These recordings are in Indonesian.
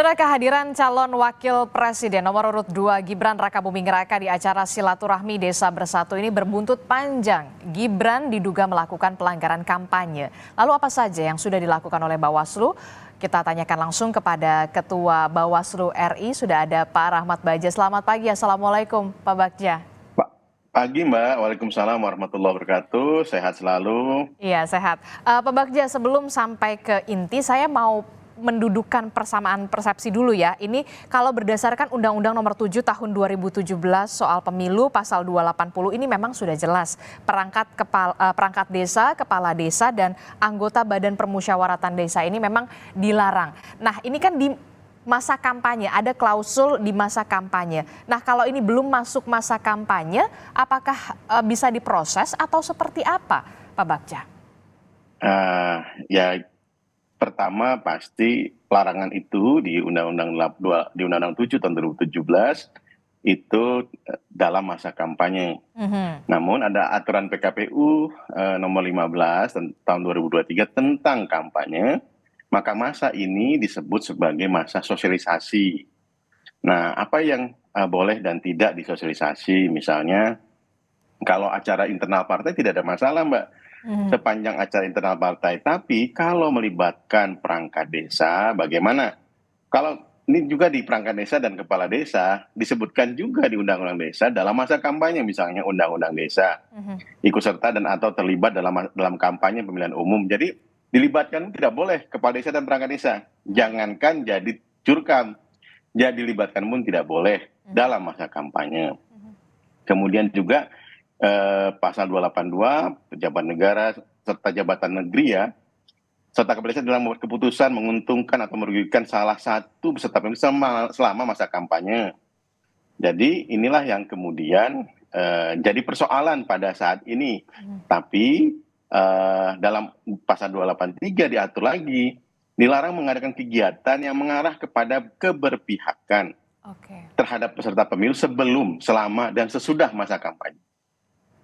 Setelah kehadiran calon wakil presiden nomor urut 2 Gibran Rakabuming Raka di acara silaturahmi Desa Bersatu ini berbuntut panjang. Gibran diduga melakukan pelanggaran kampanye. Lalu apa saja yang sudah dilakukan oleh Bawaslu? Kita tanyakan langsung kepada Ketua Bawaslu RI, sudah ada Pak Rahmat Bagja. Selamat pagi, Assalamualaikum Pak Bagja. Pagi Mbak, Waalaikumsalam warahmatullahi wabarakatuh, sehat selalu. Iya sehat. Pak Bagja, sebelum sampai ke inti saya mau mendudukan persamaan persepsi dulu ya. Ini kalau berdasarkan Undang-Undang Nomor 7 Tahun 2017 soal pemilu pasal 280 ini memang sudah jelas perangkat desa, kepala desa dan anggota Badan Permusyawaratan Desa ini memang dilarang. Nah, ini kan di masa kampanye, ada klausul di masa kampanye. Nah, kalau ini belum masuk masa kampanye, apakah bisa diproses atau seperti apa, Pak Bagja? Ya, pertama pasti larangan itu di Undang-Undang 7 tahun 2017 itu dalam masa kampanye. Namun ada aturan PKPU nomor 15 tahun 2023 tentang kampanye, maka masa ini disebut sebagai masa sosialisasi. Nah, apa yang boleh dan tidak disosialisasi, misalnya kalau acara internal partai tidak ada masalah, Mbak, sepanjang acara internal partai. Tapi kalau melibatkan perangkat desa, bagaimana? Kalau ini juga di perangkat desa dan kepala desa disebutkan juga di Undang-Undang Desa dalam masa kampanye, misalnya Undang-Undang Desa, ikut serta dan atau terlibat dalam kampanye pemilihan umum. Jadi dilibatkan tidak boleh kepala desa dan perangkat desa. Jangankan jadi jurkam, jadi dilibatkan pun tidak boleh dalam masa kampanye. Kemudian juga pasal 282 pejabat negara serta jabatan negeri ya, serta kepala desa dalam membuat keputusan menguntungkan atau merugikan salah satu peserta pemilu selama masa kampanye. Jadi inilah yang kemudian jadi persoalan pada saat ini. Tapi dalam pasal 283 diatur lagi, dilarang mengadakan kegiatan yang mengarah kepada keberpihakan terhadap peserta pemilu sebelum, selama, dan sesudah masa kampanye.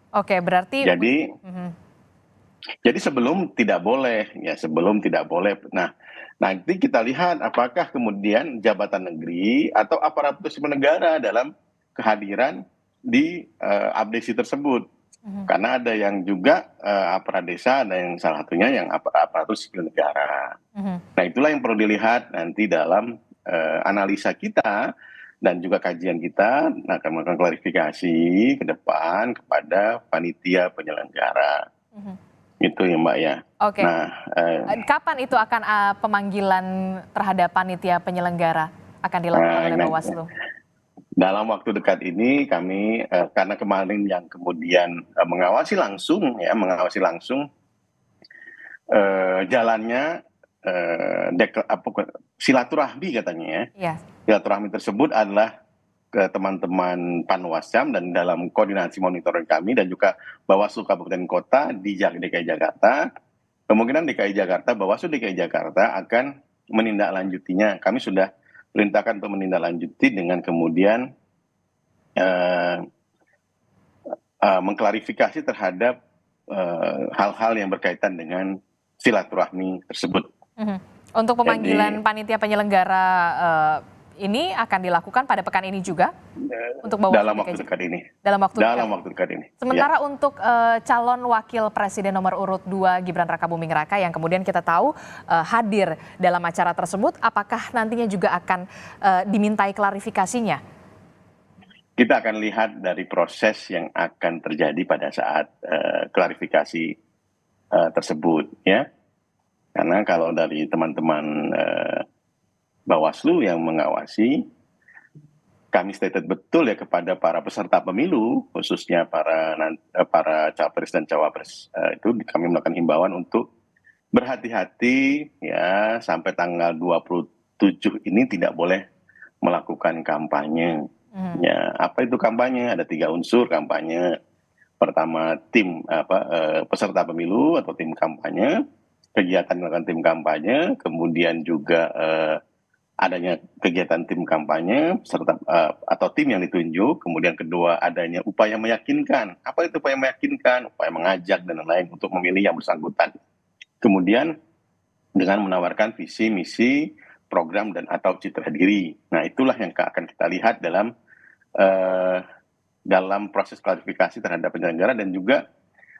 Oke, berarti jadi sebelum tidak boleh, ya sebelum tidak boleh. Nah, nanti kita lihat apakah kemudian jabatan negeri atau aparatur sipil negara dalam kehadiran di abdesi tersebut. Karena ada yang juga aparat desa, ada yang salah satunya yang aparatur sipil negara. Nah, itulah yang perlu dilihat nanti dalam analisa kita dan juga kajian kita akan melakukan klarifikasi ke depan kepada panitia penyelenggara. Itu ya Mbak ya. Oke. Nah, kapan itu akan pemanggilan terhadap panitia penyelenggara akan dilakukan oleh Bawaslu? Dalam waktu dekat ini kami karena kemarin yang kemudian mengawasi langsung jalannya silaturahmi katanya ya. Silaturahmi tersebut adalah ke teman-teman Panwascam dan dalam koordinasi monitoring kami dan juga Bawaslu Kabupaten Kota di DKI Jakarta. Kemungkinan Bawaslu DKI Jakarta akan menindaklanjutinya. Kami sudah perintahkan untuk menindaklanjuti dengan kemudian mengklarifikasi terhadap hal-hal yang berkaitan dengan silaturahmi tersebut. Untuk pemanggilan panitia penyelenggara ini akan dilakukan pada pekan ini juga untuk Bawaslu dalam waktu dekat ini. Dalam waktu dekat ini. Sementara untuk calon wakil presiden nomor urut 2 Gibran Rakabuming Raka yang kemudian kita tahu hadir dalam acara tersebut, apakah nantinya juga akan dimintai klarifikasinya? Kita akan lihat dari proses yang akan terjadi pada saat klarifikasi tersebut ya. Karena kalau dari teman-teman Bawaslu yang mengawasi, kami stated betul ya kepada para peserta pemilu, khususnya para capres dan cawapres, itu kami melakukan himbauan untuk berhati-hati ya, sampai tanggal 27 ini tidak boleh melakukan kampanye. Ya, apa itu kampanye? Ada 3 unsur kampanye. Pertama, tim peserta pemilu atau tim kampanye, kegiatan melakukan tim kampanye, kemudian juga adanya kegiatan tim kampanye serta atau tim yang ditunjuk, kemudian kedua adanya upaya meyakinkan. Apa itu upaya meyakinkan? Upaya mengajak dan lain-lain untuk memilih yang bersangkutan. Kemudian dengan menawarkan visi misi program dan atau citra diri. Nah, itulah yang akan kita lihat eh, dalam proses klarifikasi terhadap penyelenggara dan juga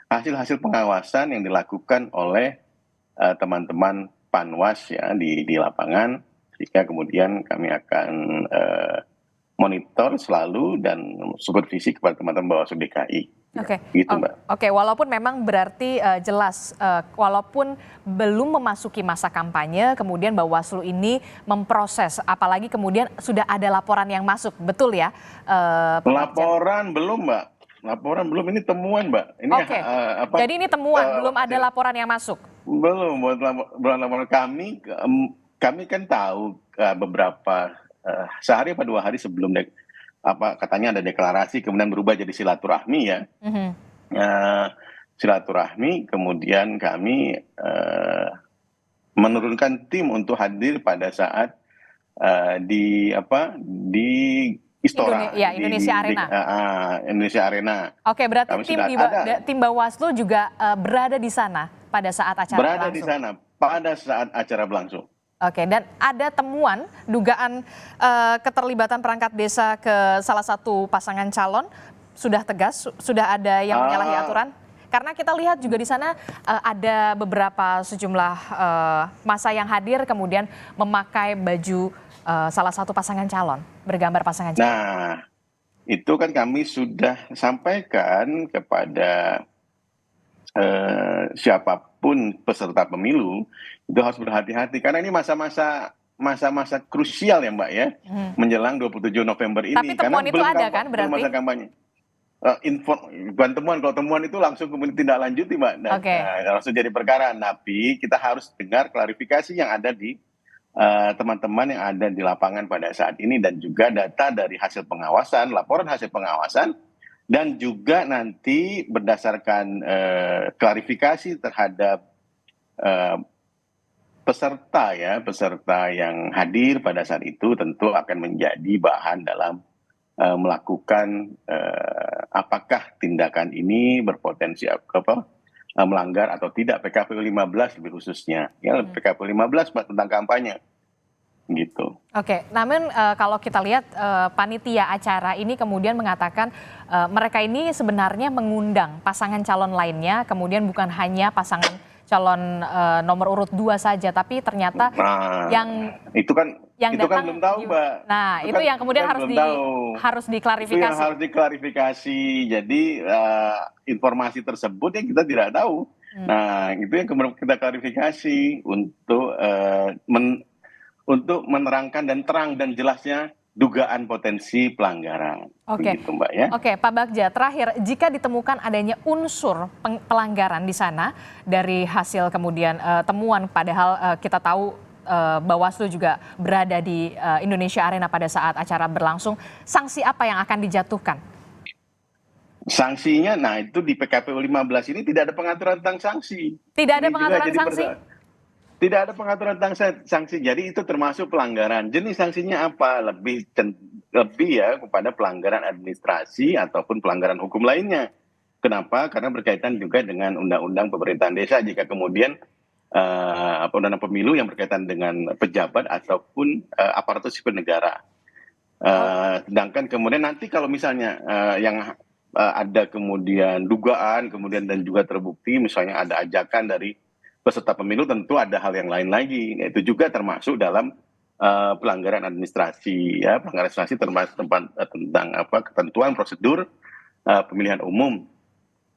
hasil-hasil pengawasan yang dilakukan oleh teman-teman Panwas ya di lapangan, sehingga kemudian kami akan monitor selalu dan supervisi kepada teman-teman Bawaslu DKI. Oke, Gitu, Mbak. Oke, walaupun memang berarti jelas, walaupun belum memasuki masa kampanye, kemudian Bawaslu ini memproses, apalagi kemudian sudah ada laporan yang masuk, betul ya? Pak Bagja? Laporan belum, Mbak. Laporan belum, ini temuan, Mbak. Ini Oke, jadi ini temuan, belum ada laporan yang masuk? Belum, buat laporan kami kan tahu beberapa sehari atau 2 hari sebelum katanya ada deklarasi kemudian berubah jadi silaturahmi ya. Silaturahmi kemudian kami menurunkan tim untuk hadir pada saat di Istora, Indonesia Arena. Indonesia Arena. Oke, berarti tim Bawaslu juga berada di sana pada saat acara berlangsung. Berada di sana pada saat acara berlangsung. Oke, dan ada temuan dugaan keterlibatan perangkat desa ke salah satu pasangan calon, sudah tegas, sudah ada yang menyalahi aturan? Karena kita lihat juga di sana ada beberapa sejumlah massa yang hadir kemudian memakai baju salah satu pasangan calon, bergambar pasangan calon. Nah, itu kan kami sudah sampaikan kepada siapapun peserta pemilu itu harus berhati-hati karena ini masa-masa krusial ya Mbak ya, menjelang 27 November ini. Tapi temuan karena itu ada kan berarti? Masa kampanye. Bukan temuan, kalau temuan itu langsung kemudian tindak lanjuti Mbak, dan langsung jadi perkara. Tapi kita harus dengar klarifikasi yang ada di teman-teman yang ada di lapangan pada saat ini dan juga data dari hasil pengawasan, laporan hasil pengawasan, dan juga nanti berdasarkan klarifikasi terhadap peserta yang hadir pada saat itu tentu akan menjadi bahan dalam melakukan apakah tindakan ini berpotensi melanggar atau tidak PKPU 15 lebih khususnya ya, PKPU 15 tentang kampanye gitu. Oke, namun kalau kita lihat panitia acara ini kemudian mengatakan mereka ini sebenarnya mengundang pasangan calon lainnya, kemudian bukan hanya pasangan calon nomor urut 2 saja, tapi ternyata itu kan datang, belum tahu Mbak. Nah itu yang kemudian harus diklarifikasi. Itu yang harus diklarifikasi. Jadi informasi tersebut yang kita tidak tahu. Nah itu yang kemudian kita klarifikasi untuk menerangkan dan terang dan jelasnya dugaan potensi pelanggaran. Oke, begitu, Mbak ya. Oke, Pak Bagja, terakhir jika ditemukan adanya unsur pelanggaran di sana dari hasil kemudian temuan, padahal kita tahu Bawaslu juga berada di Indonesia Arena pada saat acara berlangsung, sanksi apa yang akan dijatuhkan? Sanksinya, nah itu di PKPU 15 ini tidak ada pengaturan tentang sanksi. Tidak ada pengaturan sanksi? Tidak ada pengaturan tentang sanksi, jadi itu termasuk pelanggaran. Jenis sanksinya apa? Lebih ya kepada pelanggaran administrasi ataupun pelanggaran hukum lainnya. Kenapa? Karena berkaitan juga dengan undang-undang pemerintahan desa. Jika kemudian undang-undang pemilu yang berkaitan dengan pejabat ataupun aparatur sipil negara. Sedangkan kemudian nanti kalau misalnya yang ada kemudian dugaan, kemudian dan juga terbukti, misalnya ada ajakan dari peserta pemilu, tentu ada hal yang lain lagi, yaitu juga termasuk dalam pelanggaran administrasi, ya pelanggaran administrasi termasuk tentang ketentuan prosedur pemilihan umum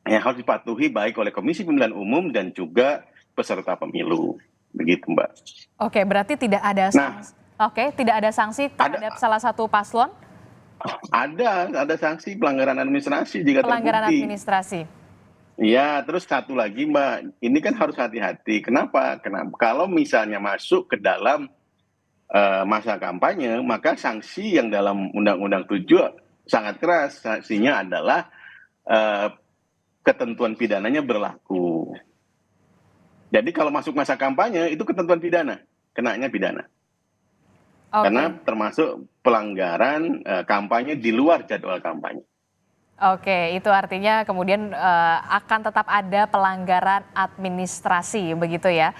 yang harus dipatuhi baik oleh Komisi Pemilihan Umum dan juga peserta pemilu, begitu Mbak. Oke, berarti tidak ada sanksi. Tidak ada sanksi terhadap salah satu paslon? Ada sanksi pelanggaran administrasi jika pelanggaran terbukti. Administrasi. Ya, terus satu lagi Mbak, ini kan harus hati-hati. Kenapa? Kalau misalnya masuk ke dalam masa kampanye, maka sanksi yang dalam Undang-Undang 7 sangat keras. Sanksinya adalah ketentuan pidananya berlaku. Jadi kalau masuk masa kampanye itu ketentuan pidana, kenanya pidana. Karena termasuk pelanggaran kampanye di luar jadwal kampanye. Oke, itu artinya kemudian akan tetap ada pelanggaran administrasi begitu ya,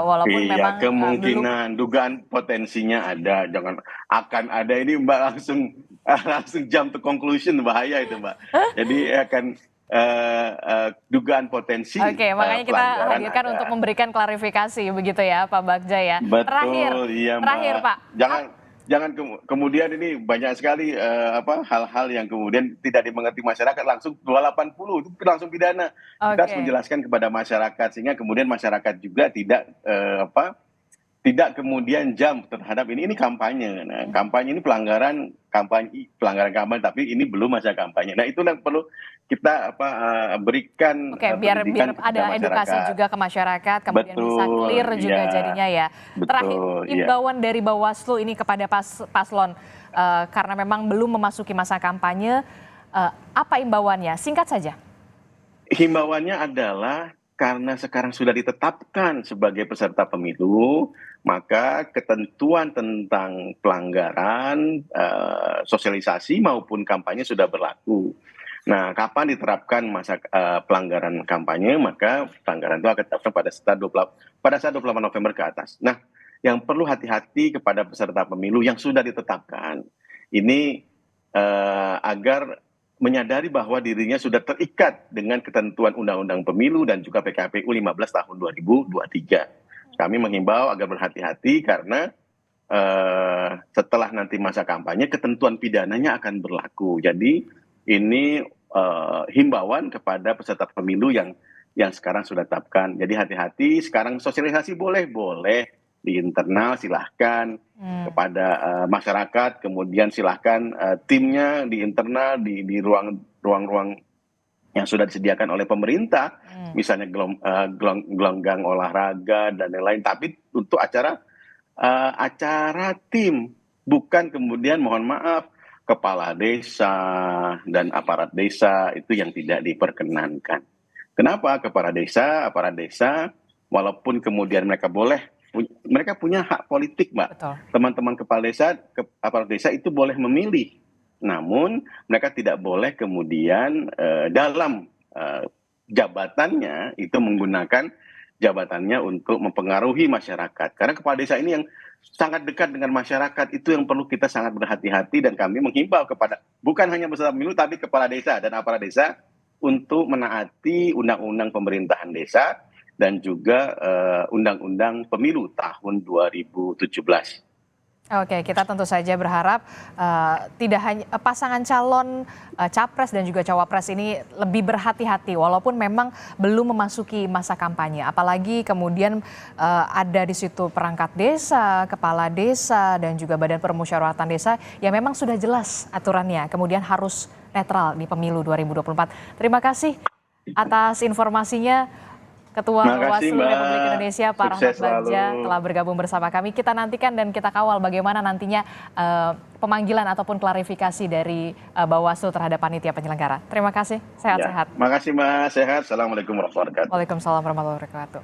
walaupun Iya, memang belum. kemungkinan, dugaan potensinya ada, jangan akan ada ini Mbak langsung langsung jump to conclusion, bahaya itu Mbak. Jadi akan dugaan potensi Oke, makanya kita pelanggaran hadirkan ada. untuk memberikan klarifikasi begitu ya Pak Bagja ya. Betul, iya Terakhir Mbak. Pak. Jangan kemudian ini banyak sekali hal-hal yang kemudian tidak dimengerti masyarakat, langsung 280 itu langsung pidana. Kita harus Oke. menjelaskan kepada masyarakat sehingga kemudian masyarakat juga tidak kemudian jump terhadap ini kampanye. Nah, kampanye ini pelanggaran kampanye, tapi ini belum masa kampanye. Nah, itu yang perlu kita berikan Oke, biar pendidikan kepada ada edukasi masyarakat. juga ke masyarakat, kemudian bisa Betul, clear juga iya. jadinya ya. Terakhir, Betul, iya. imbauan dari Bawaslu ini kepada paslon, karena memang belum memasuki masa kampanye, apa imbauannya? Singkat saja. Himbauannya adalah karena sekarang sudah ditetapkan sebagai peserta pemilu, maka ketentuan tentang pelanggaran sosialisasi maupun kampanye sudah berlaku. Nah, kapan diterapkan masa pelanggaran kampanye, maka pelanggaran itu akan diterapkan pada saat 28 November ke atas. Nah, yang perlu hati-hati kepada peserta pemilu yang sudah ditetapkan, ini agar menyadari bahwa dirinya sudah terikat dengan ketentuan Undang-Undang Pemilu dan juga PKPU 15 tahun 2023. Kami menghimbau agar berhati-hati karena setelah nanti masa kampanye ketentuan pidananya akan berlaku. Jadi ini himbauan kepada peserta pemilu yang sekarang sudah tetapkan. Jadi hati-hati, sekarang sosialisasi boleh di internal silahkan, kepada masyarakat, kemudian silahkan timnya di internal di ruang-ruang yang sudah disediakan oleh pemerintah, misalnya gelanggang olahraga dan lain-lain. Tapi untuk acara tim, bukan kemudian mohon maaf kepala desa dan aparat desa itu yang tidak diperkenankan. Kenapa? Aparat desa, walaupun kemudian mereka punya hak politik, Mbak. Betul. Teman-teman kepala desa, aparat desa itu boleh memilih. Namun mereka tidak boleh kemudian dalam jabatannya itu menggunakan jabatannya untuk mempengaruhi masyarakat. Karena kepala desa ini yang sangat dekat dengan masyarakat, itu yang perlu kita sangat berhati-hati, dan kami menghimbau kepada bukan hanya peserta pemilu tapi kepala desa dan aparat desa untuk menaati undang-undang pemerintahan desa dan juga Undang-Undang Pemilu tahun 2017. Oke, kita tentu saja berharap tidak hanya pasangan calon capres dan juga cawapres ini lebih berhati-hati walaupun memang belum memasuki masa kampanye. Apalagi kemudian ada di situ perangkat desa, kepala desa dan juga badan permusyawaratan desa yang memang sudah jelas aturannya. Kemudian harus netral di pemilu 2024. Terima kasih atas informasinya. Ketua Bawaslu Republik Indonesia Pak Rahmat Bagja telah bergabung bersama kami. Kita nantikan dan kita kawal bagaimana nantinya pemanggilan ataupun klarifikasi dari Bawaslu terhadap panitia penyelenggara. Terima kasih, sehat-sehat. Terima kasih Mas, sehat. Assalamualaikum warahmatullahi wabarakatuh. Waalaikumsalam warahmatullahi wabarakatuh.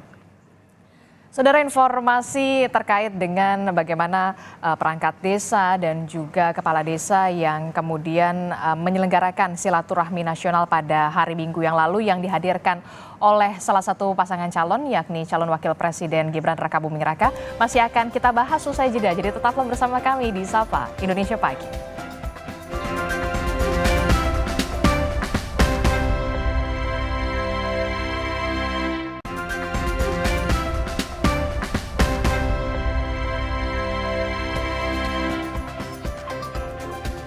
Saudara, informasi terkait dengan bagaimana perangkat desa dan juga kepala desa yang kemudian menyelenggarakan silaturahmi nasional pada hari Minggu yang lalu yang dihadirkan oleh salah satu pasangan calon yakni calon wakil presiden Gibran Rakabuming Raka masih akan kita bahas usai jeda. Jadi tetaplah bersama kami di Sapa Indonesia Pagi.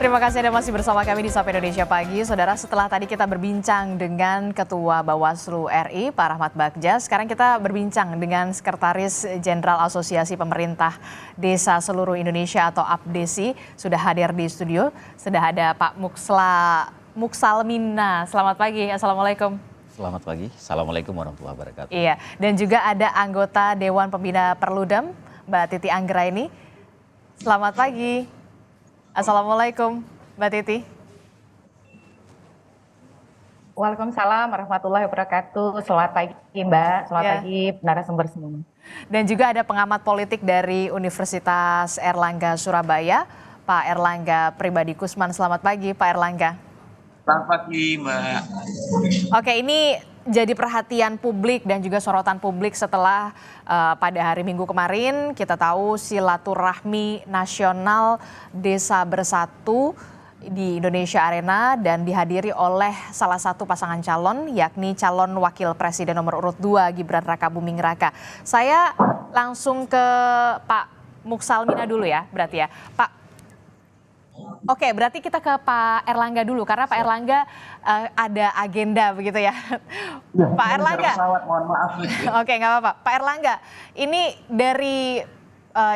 Terima kasih Anda masih bersama kami di Sapa Indonesia Pagi. Saudara, setelah tadi kita berbincang dengan Ketua Bawaslu RI, Pak Rahmat Bagja, sekarang kita berbincang dengan Sekretaris Jenderal Asosiasi Pemerintah Desa Seluruh Indonesia atau APDESI. Sudah hadir di studio, sudah ada Pak Muksalmina. Selamat pagi, Assalamualaikum. Selamat pagi, Assalamualaikum warahmatullahi wabarakatuh. Iya, dan juga ada anggota Dewan Pembina Perludem, Mbak Titi Anggraini. Selamat pagi. Assalamualaikum, Mbak Titi. Waalaikumsalam warahmatullahi wabarakatuh. Selamat pagi Mbak, selamat pagi narasumber semua. Dan juga ada pengamat politik dari Universitas Airlangga Surabaya, Pak Erlangga Pribadi Kusman. Selamat pagi Pak Erlangga. Selamat pagi, Mbak. Oke, ini jadi perhatian publik dan juga sorotan publik setelah pada hari Minggu kemarin kita tahu silaturahmi nasional Desa Bersatu di Indonesia Arena dan dihadiri oleh salah satu pasangan calon yakni calon wakil presiden nomor urut 2 Gibran Rakabuming Raka. Saya langsung ke Pak Muksalmina dulu ya berarti ya. Pak, oke, berarti kita ke Pak Erlangga dulu karena Pak Erlangga ada agenda begitu ya. Pak Erlangga. Mohon maaf. Oke, nggak apa-apa. Pak Erlangga, ini dari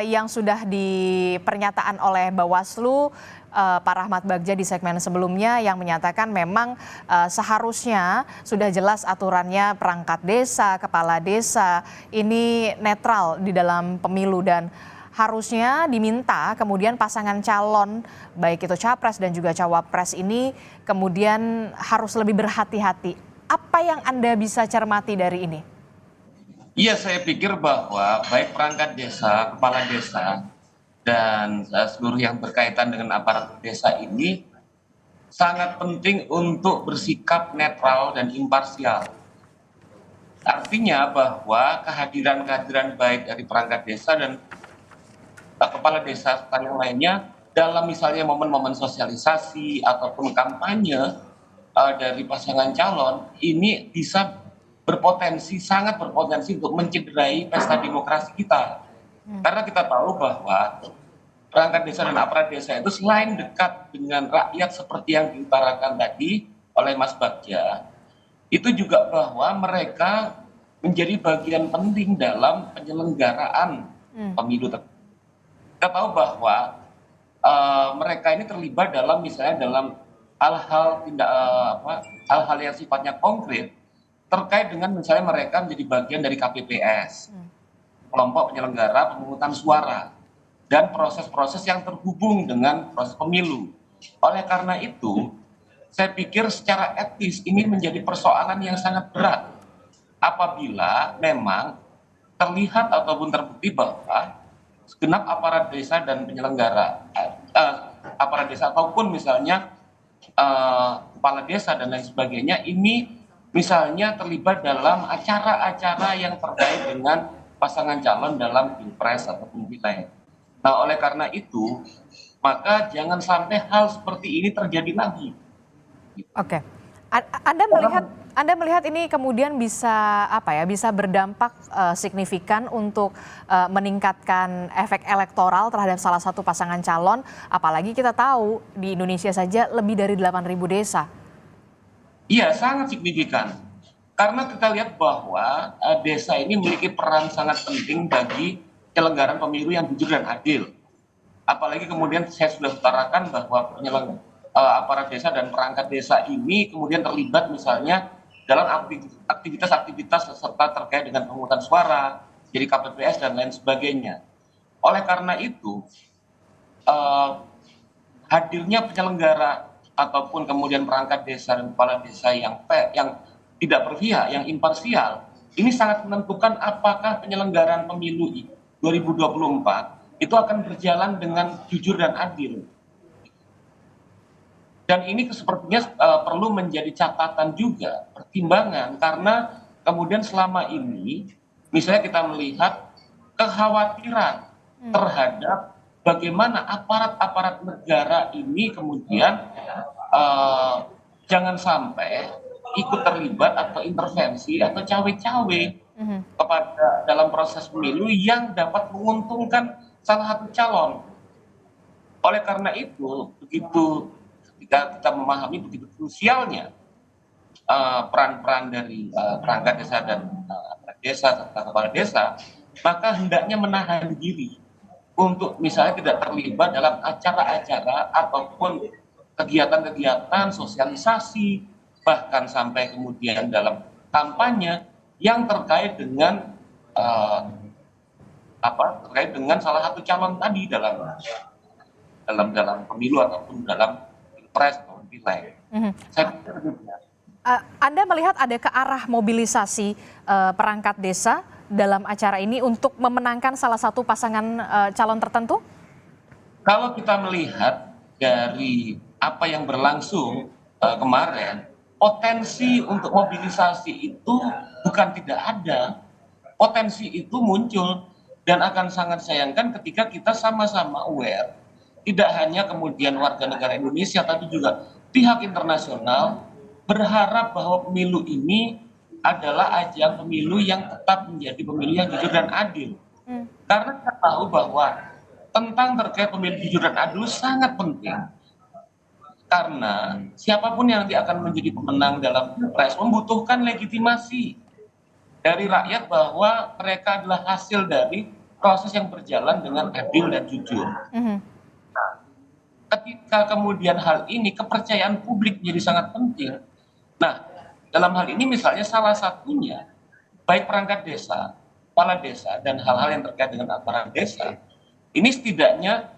yang sudah dipernyataan oleh Bawaslu, Pak Rahmat Bagja di segmen sebelumnya yang menyatakan memang seharusnya sudah jelas aturannya perangkat desa, kepala desa ini netral di dalam pemilu dan harusnya diminta kemudian pasangan calon baik itu capres dan juga cawapres ini kemudian harus lebih berhati-hati. Apa yang Anda bisa cermati dari ini? Iya, saya pikir bahwa baik perangkat desa, kepala desa, dan seluruh yang berkaitan dengan aparat desa ini sangat penting untuk bersikap netral dan imparsial. Artinya bahwa kehadiran-kehadiran baik dari perangkat desa dan kepala desa serta yang lainnya dalam misalnya momen-momen sosialisasi ataupun kampanye dari pasangan calon ini bisa sangat berpotensi untuk mencederai pesta demokrasi kita. Karena kita tahu bahwa perangkat desa dan aparat desa itu selain dekat dengan rakyat seperti yang diutarakan tadi oleh Mas Bagja, itu juga bahwa mereka menjadi bagian penting dalam penyelenggaraan pemilu. Kita tahu bahwa mereka ini terlibat dalam misalnya dalam hal-hal yang sifatnya konkret terkait dengan misalnya mereka menjadi bagian dari KPPS, kelompok penyelenggara pemungutan suara, dan proses-proses yang terhubung dengan proses pemilu. Oleh karena itu, saya pikir secara etis ini menjadi persoalan yang sangat berat apabila memang terlihat ataupun terbukti bahwa segenap aparat desa dan penyelenggara, aparat desa ataupun misalnya kepala desa dan lain sebagainya ini misalnya terlibat dalam acara-acara yang terkait dengan pasangan calon dalam pilpres ataupun pileg. Nah, oleh karena itu, maka jangan sampai hal seperti ini terjadi lagi. Oke, Anda melihat ini kemudian bisa bisa berdampak signifikan untuk meningkatkan efek elektoral terhadap salah satu pasangan calon, apalagi kita tahu di Indonesia saja lebih dari 8.000 desa. Iya, sangat signifikan. Karena kita lihat bahwa desa ini memiliki peran sangat penting bagi penyelenggaraan pemilu yang jujur dan adil. Apalagi kemudian saya sudah utarakan bahwa aparat desa dan perangkat desa ini kemudian terlibat misalnya dalam aktivitas-aktivitas serta terkait dengan pemungutan suara, jadi KPPS dan lain sebagainya. Oleh karena itu, hadirnya penyelenggara ataupun kemudian perangkat desa dan kepala desa yang tidak berpihak, yang imparsial, ini sangat menentukan apakah penyelenggaraan pemilu 2024 itu akan berjalan dengan jujur dan adil. Dan ini sepertinya perlu menjadi catatan juga, pertimbangan, karena kemudian selama ini misalnya kita melihat kekhawatiran terhadap bagaimana aparat-aparat negara ini kemudian jangan sampai ikut terlibat atau intervensi atau cawe-cawe kepada dalam proses pemilu yang dapat menguntungkan salah satu calon. Oleh karena itu, begitu ketika kita memahami begitu krusialnya peran-peran dari perangkat desa dan desa serta kepala desa, maka hendaknya menahan diri untuk misalnya tidak terlibat dalam acara-acara ataupun kegiatan-kegiatan sosialisasi, bahkan sampai kemudian dalam kampanye yang terkait dengan terkait dengan salah satu calon tadi dalam pemilu ataupun dalam pilpres atau pileg. Saya pikir demikian. Anda melihat ada ke arah mobilisasi perangkat desa dalam acara ini untuk memenangkan salah satu pasangan calon tertentu? Kalau kita melihat dari apa yang berlangsung kemarin, potensi untuk mobilisasi itu bukan tidak ada, potensi itu muncul dan akan sangat sayangkan ketika kita sama-sama aware, tidak hanya kemudian warga negara Indonesia tapi juga pihak internasional berharap bahwa pemilu ini adalah ajang pemilu yang tetap menjadi pemilu yang jujur dan adil. Karena kita tahu bahwa tentang terkait pemilu jujur dan adil sangat penting. Karena siapapun yang nanti akan menjadi pemenang dalam Pilpres membutuhkan legitimasi dari rakyat bahwa mereka adalah hasil dari proses yang berjalan dengan adil dan jujur. Nah, ketika kemudian hal ini kepercayaan publik menjadi sangat penting. Nah, dalam hal ini misalnya salah satunya baik perangkat desa, kepala desa dan hal-hal yang terkait dengan aparat desa ini setidaknya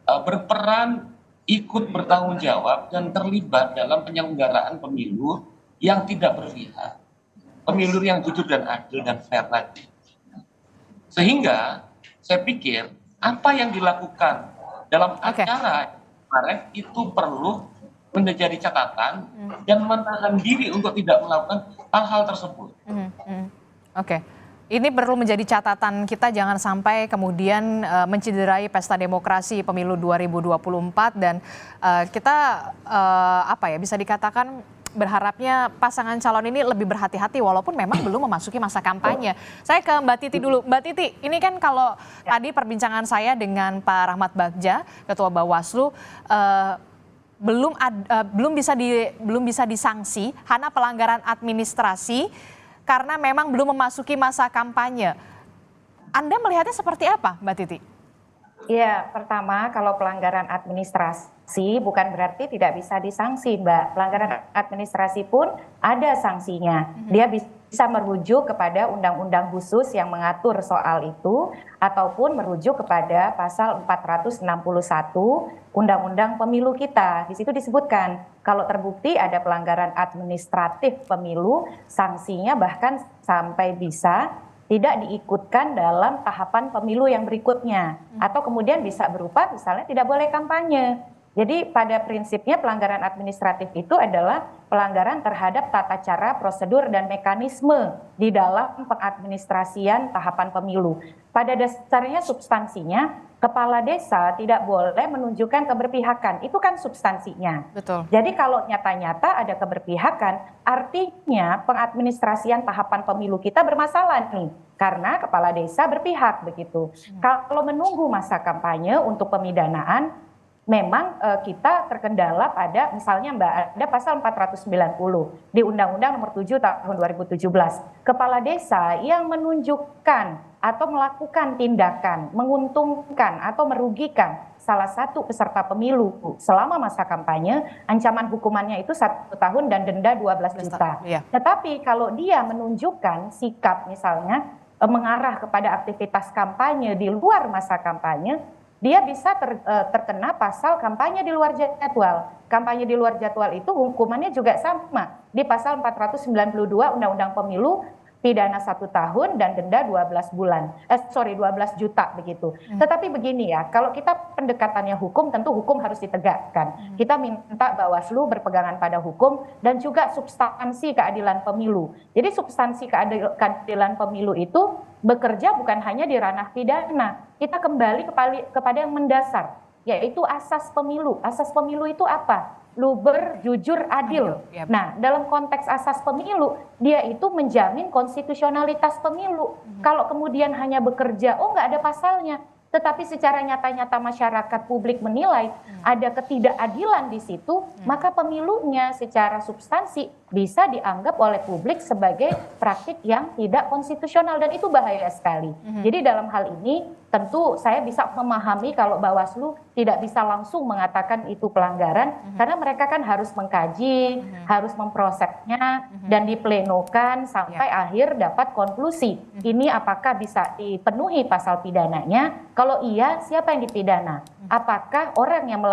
berperan ikut bertanggung jawab dan terlibat dalam penyelenggaraan pemilu yang tidak berpihak. Pemilu yang jujur dan adil dan fair tadi. Sehingga saya pikir apa yang dilakukan dalam acara kemarin itu perlu menjadi catatan dan menahan diri untuk tidak melakukan hal-hal tersebut. Oke. Ini perlu menjadi catatan kita, jangan sampai kemudian mencederai pesta demokrasi pemilu 2024 dan kita bisa dikatakan berharapnya pasangan calon ini lebih berhati-hati walaupun memang belum memasuki masa kampanye. Saya ke Mbak Titi dulu. Mbak Titi, ini kan kalau tadi perbincangan saya dengan Pak Rahmat Bagja, Ketua Bawaslu, belum bisa disanksi hanya pelanggaran administrasi karena memang belum memasuki masa kampanye. Anda melihatnya seperti apa, Mbak Titi? Ya, pertama kalau pelanggaran administrasi bukan berarti tidak bisa disanksi, Mbak. Pelanggaran administrasi pun ada sanksinya. Dia bisa merujuk kepada undang-undang khusus yang mengatur soal itu ataupun merujuk kepada pasal 461 Undang-Undang Pemilu kita. Di situ disebutkan kalau terbukti ada pelanggaran administratif pemilu, sanksinya bahkan sampai bisa tidak diikutkan dalam tahapan pemilu yang berikutnya. Atau kemudian bisa berupa misalnya tidak boleh kampanye. Jadi pada prinsipnya pelanggaran administratif itu adalah pelanggaran terhadap tata cara, prosedur, dan mekanisme di dalam pengadministrasian tahapan pemilu. Pada dasarnya substansinya, kepala desa tidak boleh menunjukkan keberpihakan. Itu kan substansinya. Betul. Jadi kalau nyata-nyata ada keberpihakan, artinya pengadministrasian tahapan pemilu kita bermasalah nih. Karena kepala desa berpihak begitu. Kalau menunggu masa kampanye untuk pemidanaan, memang kita terkendala pada misalnya Mbak, ada pasal 490 di Undang-Undang Nomor 7 Tahun 2017. Kepala desa yang menunjukkan atau melakukan tindakan menguntungkan atau merugikan salah satu peserta pemilu selama masa kampanye, ancaman hukumannya itu 1 tahun dan denda 12 juta. Iya. Tetapi kalau dia menunjukkan sikap misalnya mengarah kepada aktivitas kampanye di luar masa kampanye, dia bisa terkena pasal kampanye di luar jadwal. Kampanye di luar jadwal itu hukumannya juga sama. Di pasal 492 Undang-Undang Pemilu, pidana 1 tahun dan denda 12 juta begitu. Tetapi begini ya, kalau kita pendekatannya hukum, tentu hukum harus ditegakkan. Kita minta Bawaslu berpegangan pada hukum dan juga substansi keadilan pemilu. Jadi substansi keadilan pemilu itu bekerja bukan hanya di ranah pidana. Kita kembali kepada yang mendasar, yaitu asas pemilu. Asas pemilu itu apa? Luber, jujur, adil. Nah, dalam konteks asas pemilu, dia itu menjamin konstitusionalitas pemilu. Kalau kemudian hanya bekerja, nggak ada pasalnya. Tetapi secara nyata-nyata masyarakat publik menilai ada ketidakadilan di situ, maka pemilunya secara substansi bisa dianggap oleh publik sebagai praktik yang tidak konstitusional dan itu bahaya sekali. Jadi dalam hal ini tentu saya bisa memahami kalau Bawaslu tidak bisa langsung mengatakan itu pelanggaran karena mereka kan harus mengkaji, harus memprosesnya dan diplenokan sampai akhir dapat konklusi. Ini apakah bisa dipenuhi pasal pidananya? Kalau iya, siapa yang dipidana? Apakah orang yang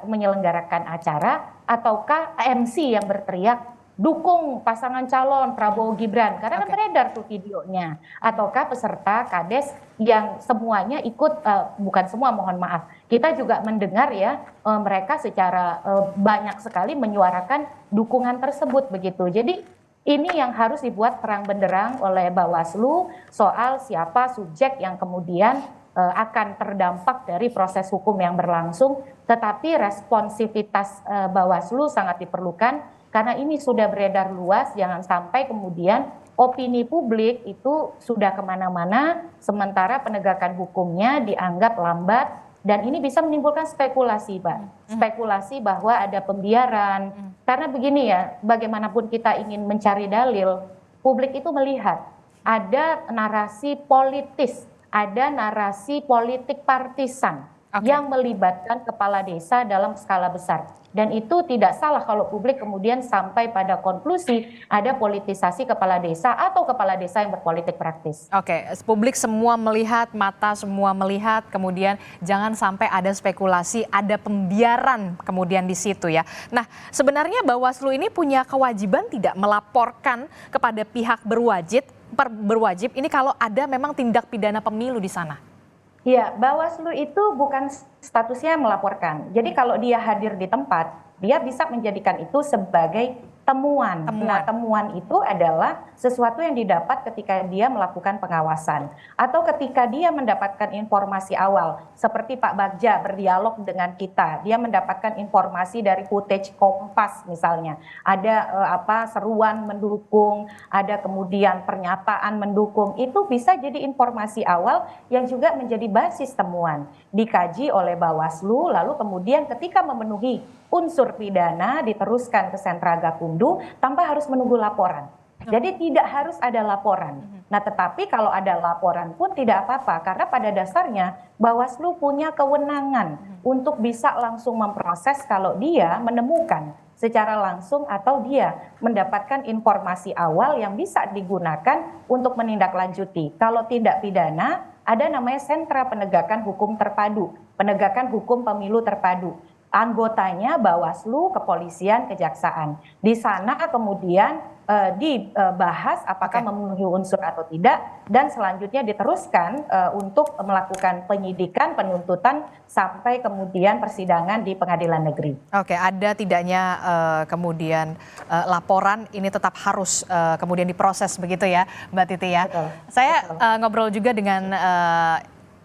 menyelenggarakan acara ataukah MC yang berteriak dukung pasangan calon Prabowo Gibran, karena kan Oke. beredar tuh videonya, ataukah peserta Kades yang semuanya ikut, bukan semua, mohon maaf, kita juga mendengar ya, mereka secara banyak sekali menyuarakan dukungan tersebut begitu. Jadi ini yang harus dibuat terang benderang oleh Bawaslu soal siapa subjek yang kemudian akan terdampak dari proses hukum yang berlangsung, tetapi responsivitas Bawaslu sangat diperlukan karena ini sudah beredar luas, jangan sampai kemudian opini publik itu sudah kemana-mana, sementara penegakan hukumnya dianggap lambat, dan ini bisa menimbulkan spekulasi, Pak. Spekulasi bahwa ada pembiaran, karena begini ya, bagaimanapun kita ingin mencari dalil, publik itu melihat ada narasi politis, ada narasi politik partisan yang melibatkan kepala desa dalam skala besar. Dan itu tidak salah kalau publik kemudian sampai pada konklusi ada politisasi kepala desa atau kepala desa yang berpolitik praktis. Oke, publik semua melihat, mata semua melihat, kemudian jangan sampai ada spekulasi, ada pembiaran kemudian di situ ya. Nah, sebenarnya Bawaslu ini punya kewajiban tidak melaporkan kepada pihak berwajib ini kalau ada memang tindak pidana pemilu di sana? Ya, Bawaslu itu bukan statusnya melaporkan. Jadi kalau dia hadir di tempat, dia bisa menjadikan itu sebagai temuan. Nah, temuan itu adalah sesuatu yang didapat ketika dia melakukan pengawasan atau ketika dia mendapatkan informasi awal, seperti Pak Bagja berdialog dengan kita, dia mendapatkan informasi dari footage Kompas misalnya, ada seruan mendukung, ada kemudian pernyataan mendukung, itu bisa jadi informasi awal yang juga menjadi basis temuan, dikaji oleh Bawaslu, lalu kemudian ketika memenuhi unsur pidana diteruskan ke sentra Gakumdu tanpa harus menunggu laporan. Jadi tidak harus ada laporan. Nah, tetapi kalau ada laporan pun tidak apa-apa karena pada dasarnya Bawaslu punya kewenangan untuk bisa langsung memproses kalau dia menemukan secara langsung atau dia mendapatkan informasi awal yang bisa digunakan untuk menindaklanjuti. Kalau tindak pidana ada namanya sentra penegakan hukum terpadu, penegakan hukum pemilu terpadu. Anggotanya Bawaslu, Kepolisian, Kejaksaan. Di sana kemudian dibahas apakah memenuhi unsur atau tidak, dan selanjutnya diteruskan untuk melakukan penyidikan, penuntutan, sampai kemudian persidangan di pengadilan negeri. Oke, ada tidaknya kemudian laporan ini tetap harus kemudian diproses begitu ya, Mbak Titi ya. Betul, Saya betul. ngobrol juga dengan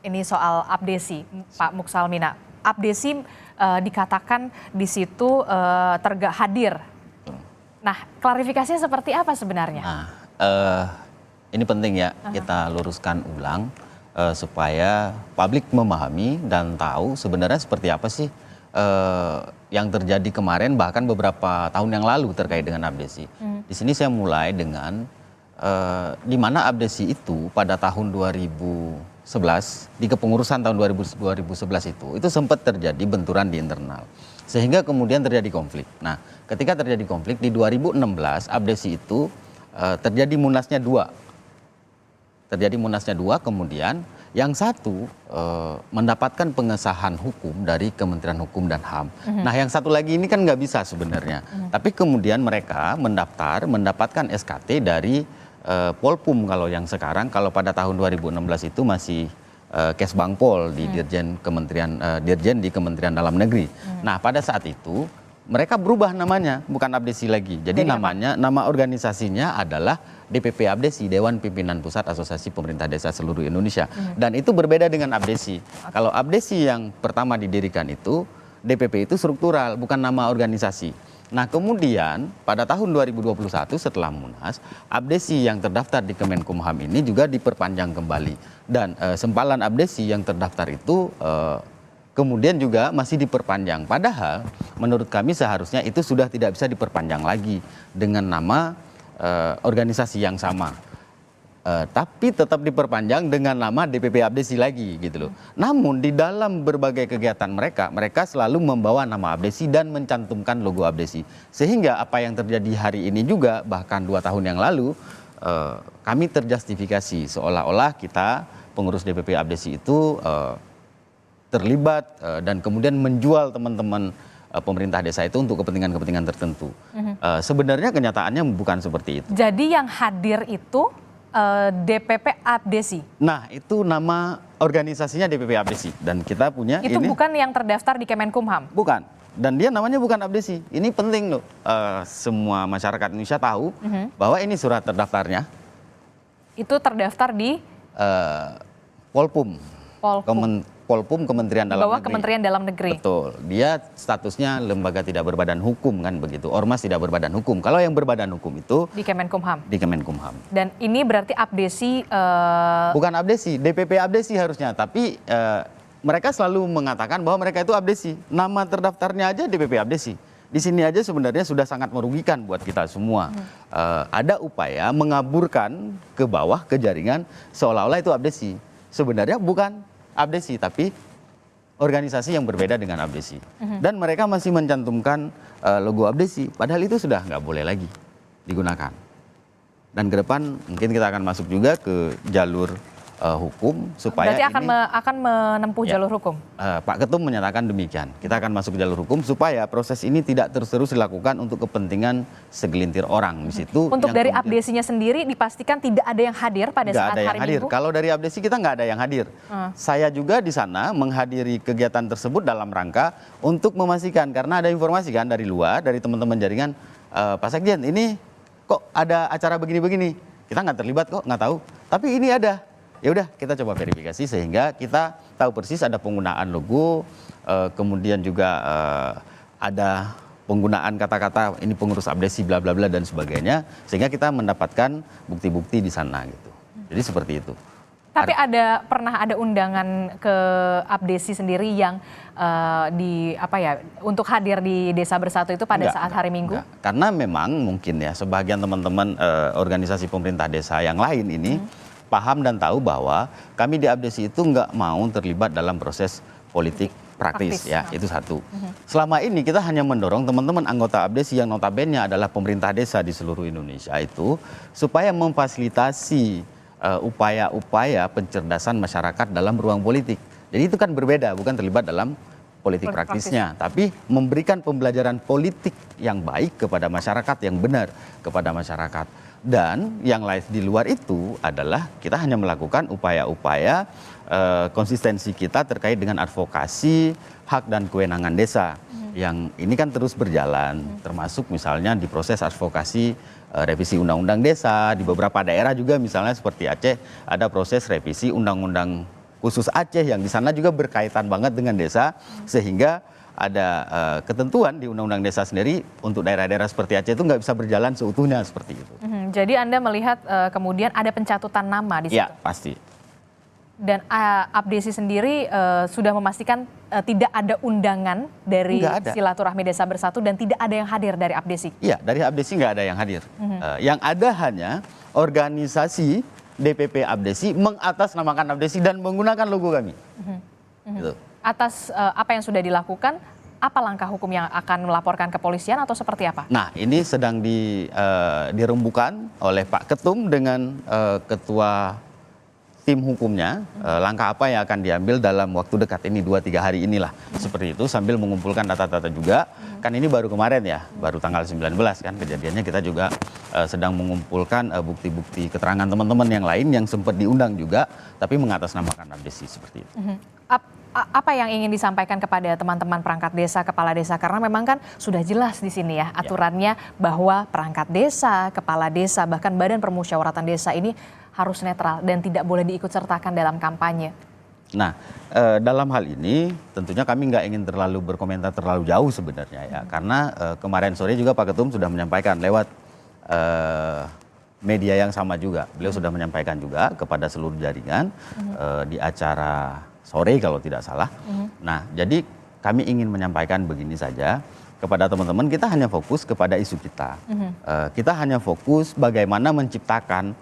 ini soal abdesi, Pak Muksalmina. Abdesi dikatakan di situ hadir. Nah, klarifikasinya seperti apa sebenarnya? Nah, ini penting ya kita luruskan ulang supaya publik memahami dan tahu sebenarnya seperti apa sih yang terjadi kemarin bahkan beberapa tahun yang lalu terkait dengan abdesi. Di sini saya mulai dengan di mana abdesi itu pada tahun 2011 di kepengurusan tahun 2011 itu sempat terjadi benturan di internal sehingga kemudian terjadi konflik. Nah, ketika terjadi konflik di 2016 abdesi itu terjadi munasnya dua, kemudian yang satu mendapatkan pengesahan hukum dari Kementerian Hukum dan HAM. Nah, yang satu lagi ini kan nggak bisa sebenarnya, tapi kemudian mereka mendapatkan SKT dari Polpum kalau yang sekarang, kalau pada tahun 2016 itu masih Kesbangpol di Dirjen di Kementerian Dalam Negeri. Nah, pada saat itu mereka berubah namanya, bukan abdesi lagi. Jadi nama organisasinya adalah DPP Abdesi, Dewan Pimpinan Pusat Asosiasi Pemerintah Desa Seluruh Indonesia. Dan itu berbeda dengan abdesi. Kalau abdesi yang pertama didirikan itu, DPP itu struktural, bukan nama organisasi. Nah, kemudian pada tahun 2021 setelah Munas, abdesi yang terdaftar di Kemenkumham ini juga diperpanjang kembali. Dan sempalan abdesi yang terdaftar itu kemudian juga masih diperpanjang. Padahal menurut kami seharusnya itu sudah tidak bisa diperpanjang lagi dengan nama organisasi yang sama. Tapi tetap diperpanjang dengan nama DPP Abdesi lagi gitu loh. Namun di dalam berbagai kegiatan mereka selalu membawa nama Abdesi dan mencantumkan logo Abdesi. Sehingga apa yang terjadi hari ini juga bahkan 2 tahun yang lalu kami terjustifikasi seolah-olah kita pengurus DPP Abdesi itu terlibat dan kemudian menjual teman-teman pemerintah desa itu untuk kepentingan-kepentingan tertentu. Sebenarnya kenyataannya bukan seperti itu. Jadi yang hadir itu DPP Abdesi. Nah, itu nama organisasinya DPP Abdesi dan kita punya Itu ini bukan yang terdaftar di Kemenkumham. bukan. Dan dia namanya bukan Abdesi. Ini penting loh. Semua masyarakat Indonesia tahu bahwa ini surat terdaftarnya Itu terdaftar di Polpum. Polhum. Polpum Kementerian Di Dalam bawah Negeri. Kementerian Dalam Negeri. Betul. Dia statusnya lembaga tidak berbadan hukum kan begitu. Ormas tidak berbadan hukum. Kalau yang berbadan hukum itu Di Kemenkumham. di Kemenkumham. Dan ini berarti Abdesi Bukan Abdesi, DPP Abdesi harusnya. Tapi mereka selalu mengatakan bahwa mereka itu Abdesi. Nama terdaftarnya aja DPP Abdesi. Di sini aja sebenarnya sudah sangat merugikan buat kita semua. Ada upaya mengaburkan ke bawah ke jaringan seolah-olah itu Abdesi. Sebenarnya bukan Abdesi, tapi organisasi yang berbeda dengan Abdesi. Dan mereka masih mencantumkan logo Abdesi, padahal itu sudah nggak boleh lagi digunakan. Dan ke depan mungkin kita akan masuk juga ke jalur hukum supaya berarti ini akan menempuh jalur hukum. Pak Ketum menyatakan demikian. Kita akan masuk ke jalur hukum supaya proses ini tidak terus-terus dilakukan untuk kepentingan segelintir orang di situ. Untuk yang dari kemudian Abdesinya sendiri dipastikan tidak ada yang hadir pada nggak saat ada yang hari hadir. Minggu. Kalau dari Abdesi kita nggak ada yang hadir. Saya juga di sana menghadiri kegiatan tersebut dalam rangka untuk memastikan karena ada informasi kan dari luar, dari teman-teman jaringan, Pak Sekjen ini kok ada acara begini-begini. Kita nggak terlibat kok, nggak tahu. Tapi ini ada. Ya udah kita coba verifikasi sehingga kita tahu persis ada penggunaan logo, kemudian juga ada penggunaan kata-kata ini pengurus Abdesi bla bla bla dan sebagainya, sehingga kita mendapatkan bukti-bukti di sana gitu. Jadi seperti itu. Tapi pernah ada undangan ke Abdesi sendiri yang untuk hadir di Desa Bersatu itu pada saat hari Minggu? Enggak. Karena memang mungkin ya sebagian teman-teman organisasi pemerintah desa yang lain ini paham dan tahu bahwa kami di Abdesi itu nggak mau terlibat dalam proses politik praktis ya, itu satu. Selama ini kita hanya mendorong teman-teman anggota Abdesi yang notabene adalah pemerintah desa di seluruh Indonesia itu supaya memfasilitasi upaya-upaya pencerdasan masyarakat dalam ruang politik. Jadi itu kan berbeda, bukan terlibat dalam politik praktisnya, tapi memberikan pembelajaran politik yang baik kepada masyarakat, yang benar kepada masyarakat. Dan yang lain di luar itu adalah kita hanya melakukan upaya-upaya konsistensi kita terkait dengan advokasi hak dan kewenangan desa. Yang ini kan terus berjalan, termasuk misalnya di proses advokasi revisi undang-undang desa, di beberapa daerah juga misalnya seperti Aceh ada proses revisi undang-undang khusus Aceh yang di sana juga berkaitan banget dengan desa, sehingga ada ketentuan di Undang-Undang Desa sendiri untuk daerah-daerah seperti Aceh itu nggak bisa berjalan seutuhnya seperti itu. Jadi Anda melihat kemudian ada pencatutan nama di situ? Ya, pasti. Dan Abdesi sendiri sudah memastikan tidak ada undangan dari silaturahmi Desa Bersatu dan tidak ada yang hadir dari Abdesi? Iya, dari Abdesi nggak ada yang hadir. Yang ada hanya organisasi DPP Abdesi mengatasnamakan Abdesi dan menggunakan logo kami. Gitu. Atas apa yang sudah dilakukan, apa langkah hukum yang akan melaporkan ke kepolisian atau seperti apa? Nah, ini sedang dirembukan oleh Pak Ketum dengan ketua tim hukumnya, langkah apa yang akan diambil dalam waktu dekat ini 2-3 hari inilah. Seperti itu sambil mengumpulkan data-data juga. Kan ini baru kemarin ya, baru tanggal 19 kan kejadiannya, kita juga sedang mengumpulkan bukti-bukti keterangan teman-teman yang lain yang sempat diundang juga tapi mengatasnamakan Abdesi seperti itu. Apa yang ingin disampaikan kepada teman-teman perangkat desa, kepala desa? Karena memang kan sudah jelas di sini ya aturannya bahwa perangkat desa, kepala desa, bahkan badan permusyawaratan desa ini harus netral dan tidak boleh diikutsertakan dalam kampanye. Nah, dalam hal ini tentunya kami nggak ingin terlalu berkomentar terlalu jauh sebenarnya ya, karena kemarin sore juga Pak Ketum sudah menyampaikan lewat media yang sama juga. Beliau sudah menyampaikan juga kepada seluruh jaringan di acara sore kalau tidak salah. Nah, jadi kami ingin menyampaikan begini saja kepada teman-teman, kita hanya fokus kepada isu kita. Kita hanya fokus bagaimana menciptakan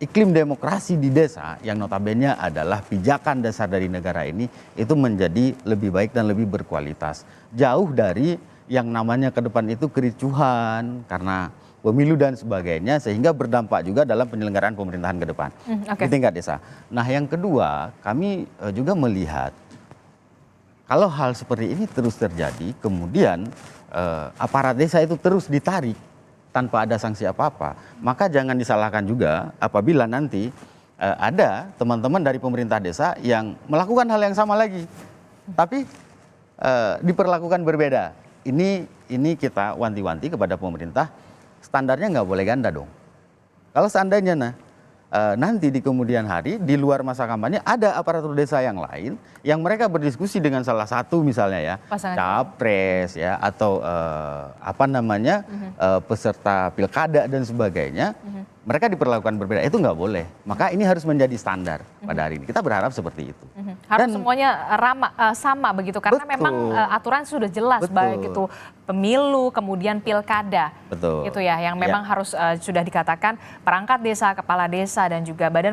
iklim demokrasi di desa yang notabene adalah pijakan dasar dari negara ini itu menjadi lebih baik dan lebih berkualitas. Jauh dari yang namanya ke depan itu kericuhan karena pemilu dan sebagainya, sehingga berdampak juga dalam penyelenggaraan pemerintahan ke depan di tingkat desa. Nah, yang kedua, kami juga melihat kalau hal seperti ini terus terjadi, kemudian aparat desa itu terus ditarik tanpa ada sanksi apa-apa, maka jangan disalahkan juga apabila nanti ada teman-teman dari pemerintah desa yang melakukan hal yang sama lagi, tapi diperlakukan berbeda. Ini kita wanti-wanti kepada pemerintah, standarnya nggak boleh ganda dong. Kalau seandainya nanti di kemudian hari di luar masa kampanye ada aparatur desa yang lain yang mereka berdiskusi dengan salah satu misalnya ya capres ya atau peserta pilkada dan sebagainya, mereka diperlakukan berbeda, itu nggak boleh. Maka ini harus menjadi standar pada hari ini. Kita berharap seperti itu. Harus semuanya sama begitu karena memang aturan sudah jelas, baik itu pemilu kemudian pilkada. Gitu ya, yang memang harus sudah dikatakan perangkat desa, kepala desa dan juga badan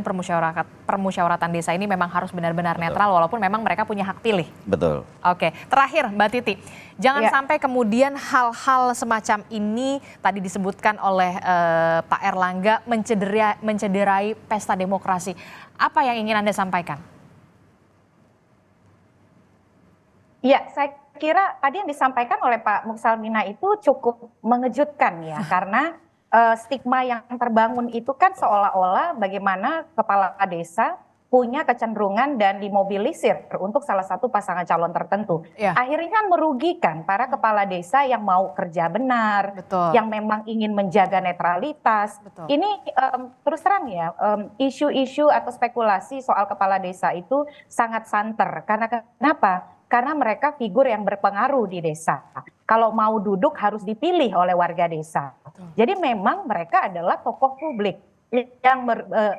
permusyawaratan desa ini memang harus benar-benar netral walaupun memang mereka punya hak pilih. Betul. Oke, terakhir Mbak Titi, jangan sampai kemudian hal-hal semacam ini tadi disebutkan oleh Pak Erlangga mencederai pesta demokrasi. Apa yang ingin Anda sampaikan? Ya, saya kira tadi yang disampaikan oleh Pak Muksalmina itu cukup mengejutkan ya, karena stigma yang terbangun itu kan seolah-olah bagaimana kepala desa punya kecenderungan dan dimobilisir untuk salah satu pasangan calon tertentu. Akhirnya kan merugikan para kepala desa yang mau kerja benar, yang memang ingin menjaga netralitas. Ini terus terang ya, isu-isu atau spekulasi soal kepala desa itu sangat santer. Karena kenapa? Karena mereka figur yang berpengaruh di desa. Kalau mau duduk harus dipilih oleh warga desa. Jadi memang mereka adalah tokoh publik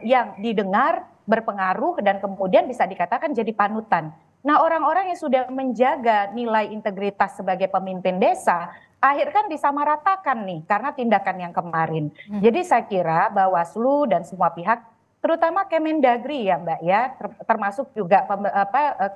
yang didengar, berpengaruh, dan kemudian bisa dikatakan jadi panutan. Nah, orang-orang yang sudah menjaga nilai integritas sebagai pemimpin desa, akhirnya kan disamaratakan nih karena tindakan yang kemarin. Jadi saya kira Bawaslu dan semua pihak, terutama Kemendagri ya Mbak ya, termasuk juga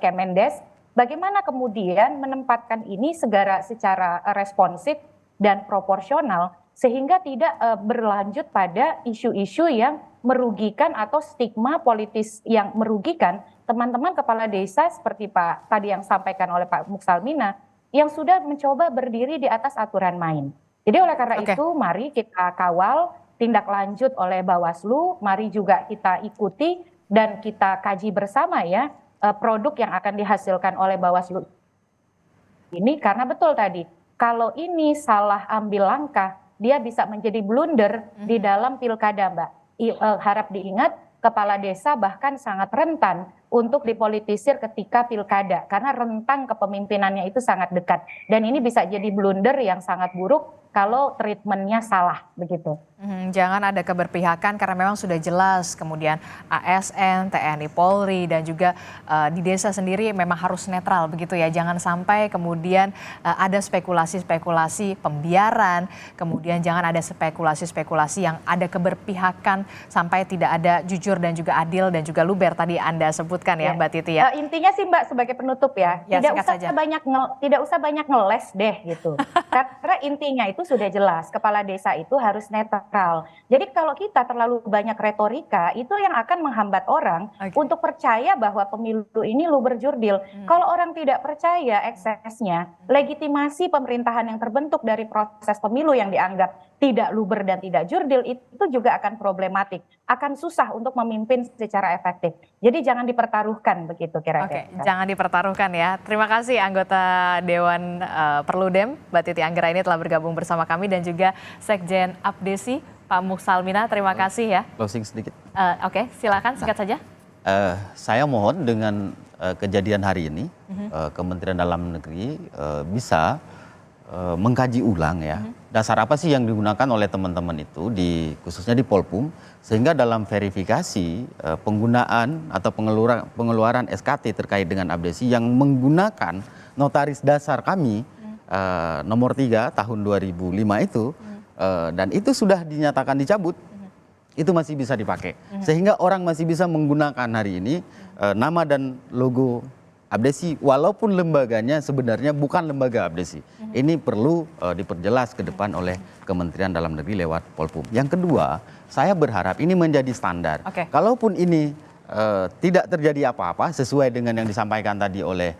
Kemendes, bagaimana kemudian menempatkan ini secara responsif dan proporsional sehingga tidak berlanjut pada isu-isu yang merugikan atau stigma politis yang merugikan teman-teman kepala desa seperti Pak tadi yang sampaikan oleh Pak Muksalmina yang sudah mencoba berdiri di atas aturan main. Jadi oleh karena itu mari kita kawal tindak lanjut oleh Bawaslu, mari juga kita ikuti dan kita kaji bersama ya produk yang akan dihasilkan oleh Bawaslu ini, karena betul tadi kalau ini salah ambil langkah dia bisa menjadi blunder di dalam pilkada Mbak. Harap diingat kepala desa bahkan sangat rentan untuk dipolitisir ketika pilkada karena rentang kepemimpinannya itu sangat dekat dan ini bisa jadi blunder yang sangat buruk kalau treatmentnya salah begitu. Jangan ada keberpihakan karena memang sudah jelas kemudian ASN, TNI, Polri dan juga di desa sendiri memang harus netral begitu ya. Jangan sampai kemudian ada spekulasi-spekulasi pembiaran, kemudian jangan ada spekulasi-spekulasi yang ada keberpihakan sampai tidak ada jujur dan juga adil dan juga luber tadi Anda sebutkan ya Mbak Titi ya. Intinya sih Mbak sebagai penutup ya, tidak usah banyak ngeles deh gitu. Karena intinya itu sudah jelas, kepala desa itu harus netral. Jadi kalau kita terlalu banyak retorika, itu yang akan menghambat orang untuk percaya bahwa pemilu ini luber jurdil. Kalau orang tidak percaya eksesnya, legitimasi pemerintahan yang terbentuk dari proses pemilu yang dianggap tidak luber dan tidak jurdil, itu juga akan problematik. Akan susah untuk memimpin secara efektif. Jadi jangan dipertaruhkan begitu kira-kira. Jangan dipertaruhkan ya. Terima kasih anggota Dewan Perludem, Mbak Titi Anggraini telah bergabung bersama kami dan juga Sekjen Apdesi, Pak Muksalmina. Terima kasih ya. Closing sedikit. Silakan singkat saja. Saya mohon dengan kejadian hari ini, Kementerian Dalam Negeri bisa mengkaji ulang ya dasar apa sih yang digunakan oleh teman-teman itu khususnya di Polpum sehingga dalam verifikasi penggunaan atau pengeluaran SKT terkait dengan abdesi yang menggunakan notaris dasar kami nomor 3 tahun 2005 itu dan itu sudah dinyatakan dicabut, itu masih bisa dipakai sehingga orang masih bisa menggunakan hari ini nama dan logo abdesi walaupun lembaganya sebenarnya bukan lembaga abdesi. Ini perlu diperjelas ke depan oleh Kementerian Dalam Negeri lewat Polpum. Yang kedua, saya berharap ini menjadi standar. Kalaupun ini tidak terjadi apa-apa sesuai dengan yang disampaikan tadi oleh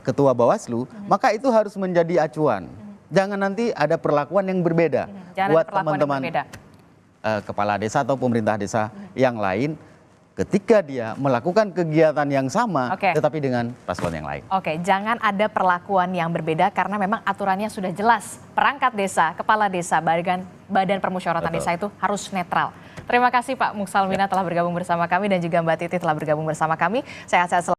Ketua Bawaslu, maka itu harus menjadi acuan. Jangan nanti ada perlakuan yang berbeda buat teman-teman kepala desa atau pemerintah desa yang lain ketika dia melakukan kegiatan yang sama, tetapi dengan paslon yang lain. Oke, jangan ada perlakuan yang berbeda karena memang aturannya sudah jelas. Perangkat desa, kepala desa, badan permusyawaratan desa itu harus netral. Terima kasih Pak Muksalmina telah bergabung bersama kami dan juga Mbak Titi telah bergabung bersama kami. Sehat-sehat selalu.